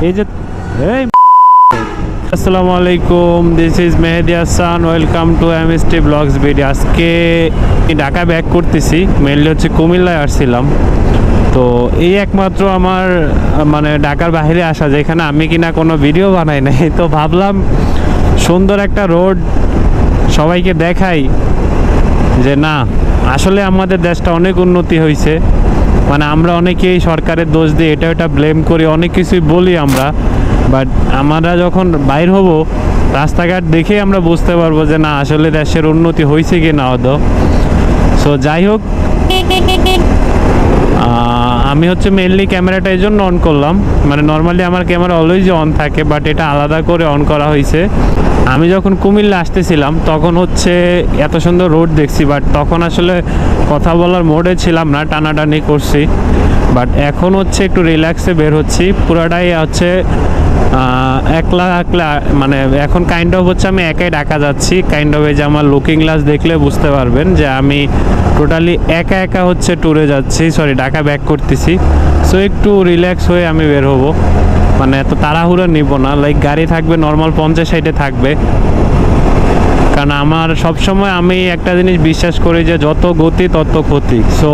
এই যে এই আসসালামু আলাইকুম, this is Mehedi Hasan, welcome to MST blogs video. আজকে ঢাকা ব্যাক করতেছি, মেনলি হচ্ছে কুমিল্লায় আসছিলাম। তো এই একমাত্র আমার মানে ঢাকার বাইরে আসা, যেখানে আমি কিনা কোনো ভিডিও বানাই নাই। তো ভাবলাম সুন্দর একটা রোড সবাইকে দেখাই যে না, আসলে আমাদের দেশটা অনেক উন্নতি হয়েছে। মানে আমরা অনেকেই সরকারের দোষ দিই, এটা ওটা ব্লেম করি, অনেক কিছুই বলি আমরা, বাট আমরা যখন বাইর হব রাস্তাঘাট দেখেই আমরা বুঝতে পারবো যে না, আসলে দেশের উন্নতি হয়েছে কি না হতো। সো যাই হোক, আমি হচ্ছে মেনলি ক্যামেরাটা এই জন্য অন করলাম, মানে নর্মালি আমার ক্যামেরা অলওয়েজ অন থাকে, বাট এটা আলাদা করে অন করা হয়েছে। আমি যখন কুমিল্লা আসতেছিলাম তখন হচ্ছে এত সুন্দর রোড দেখছি, বাট তখন আসলে কথা বলার মোডে ছিলাম না, টানাটানি করছি। বাট এখন হচ্ছে একটু রিল্যাক্সে বের হচ্ছি, পুরাটাই হচ্ছে একলা একলা, মানে এখন কাইন্ড অফ হচ্ছে আমি একাই ঢাকা যাচ্ছি। কাইন্ড অফ এই যে আমার লুকিং গ্লাস দেখলে বুঝতে পারবেন যে আমি টোটালি একা একা হচ্ছে ট্যুরে যাচ্ছি, সরি ঢাকা ব্যাক করতেছি। সো একটু রিল্যাক্স হয়ে আমি বের হবো, মানে এত তাড়াহুড়ো নিব না। লাইক গাড়ি থাকবে নর্মাল 50-60-এ থাকবে, কারণ আমার সবসময় আমি একটা জিনিস বিশ্বাস করি যে যত গতি তত ক্ষতি। সো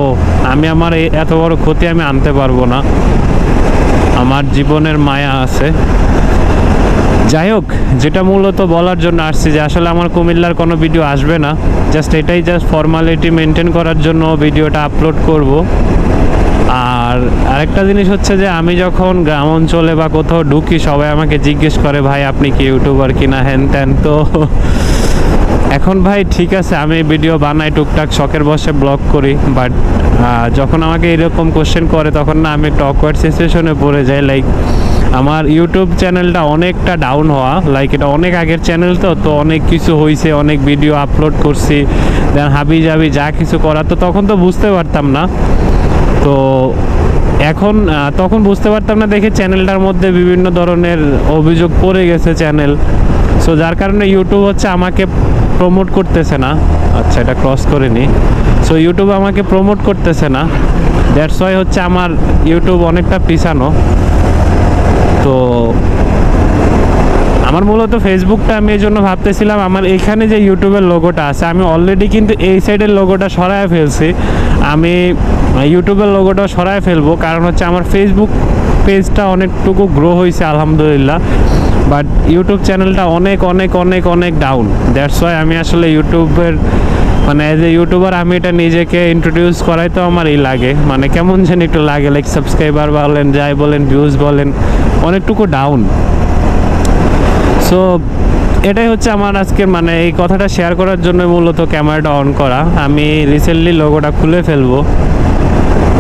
আমি আমার এত বড় ক্ষতি আমি আনতে পারবো না, আমার জীবনের মায়া আছে। যাই হোক, যেটা মূলত বলার জন্য আসছি যে আসলে আমার কুমিল্লার কোনো ভিডিও আসবে না, জাস্ট এটাই জাস্ট ফর্মালিটি মেনটেন করার জন্য ভিডিওটা আপলোড করব। আর আরেকটা জিনিস হচ্ছে যে আমি যখন গ্রাম অঞ্চলে বা কোথাও ঢুকি সবাই আমাকে জিজ্ঞেস করে ভাই আপনি কি ইউটিউবার কিনা হ্যান ত্যান। তো এখন ভাই ঠিক আছে, আমি ভিডিও বানাই টুকটাক শখের বসে ব্লগ করি, বাট যখন আমাকে এরকম কোশ্চেন করে তখন না আমি একটা অকওয়ার্ড সিচুয়েশনে পড়ে যাই। লাইক আমার ইউটিউব চ্যানেলটা অনেকটা ডাউন হওয়া, লাইক এটা অনেক আগের চ্যানেল, তো অনেক কিছু হয়েছে, অনেক ভিডিও আপলোড করছি, দেন হাবি যাবি যা কিছু করার, তো তখন তো বুঝতে পারতাম না। তো এখন তখন বুঝতে পারতাম না দেখে চ্যানেলটার মধ্যে বিভিন্ন ধরনের অভিযোগ পড়ে গেছে চ্যানেল। সো যার কারণে ইউটিউব হচ্ছে আমাকে প্রমোট করতেছে না। আচ্ছা, এটা ক্রস করে নি। সো ইউটিউব আমাকে প্রমোট করতেছে না, দ্যাটস ওয়াই হচ্ছে আমার ইউটিউব অনেকটা পিছানো। তো আমার মূলত ফেসবুকটা আমি এই জন্য ভাবতেছিলাম, আমার এখানে যে ইউটিউবের লোগোটা আছে আমি অলরেডি কিন্তু এই সাইডের লোগোটা সরায় ফেলছি, আমি ইউটিউবের লোগোটা সরায় ফেলবো, কারণ হচ্ছে আমার ফেসবুক পেজটা অনেকটুকু গ্রো হয়েছে আলহামদুলিল্লাহ, বাট ইউটিউব চ্যানেলটা অনেক অনেক অনেক অনেক ডাউন। দ্যাটস ওয়াই আমি আসলে ইউটিউবের মানে অ্যাজ এ ইউটিউবার আমি এটা নিজেকে ইন্ট্রোডিউস করাই তো আমার এই লাগে, মানে কেমন যেন একটু লাগে, লাইক সাবস্ক্রাইবার বলেন যাই বলেন ভিউজ বলেন অনেকটুকু ডাউন। সো এটাই হচ্ছে আমার আজকে মানে এই কথাটা শেয়ার করার জন্য মূলত ক্যামেরাটা অন করা। আমি রিসেন্টলি লোগোটা খুলে ফেলবো,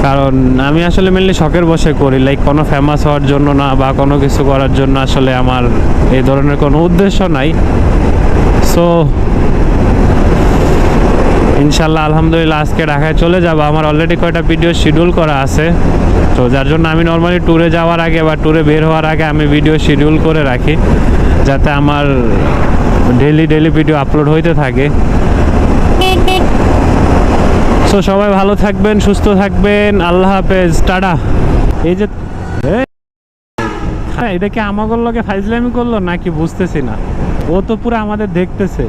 কারণ আমি আসলে মেনলি শখের বসে করি, লাইক কোনো ফেমাস হওয়ার জন্য না বা কোনো কিছু করার জন্য আসলে আমার এই ধরনের কোনো উদ্দেশ্য নাই। সো ইনশাল্লাহ আলহামদুলিল্লাহ আজকে ঢাকায় চলে যাব, আমার অলরেডি কয়টা ভিডিও শিডিউল করা আছে। তো যার জন্য আমি নর্মালি ট্যুরে যাওয়ার আগে বা ট্যুরে বের হওয়ার আগে আমি ভিডিও শিডিউল করে রাখি, যাতে আমার ডেইলি ভিডিও আপলোড হইতে থাকে। সো সবাই ভালো থাকবেন, সুস্থ থাকবেন, আল্লাহ হাফেজ, টাটা। এই যে এটা কি আমাগোর লগে ফাইজলামি করলো নাকি বুঝতেছি না, ও তো পুরো আমাদের দেখতেছে।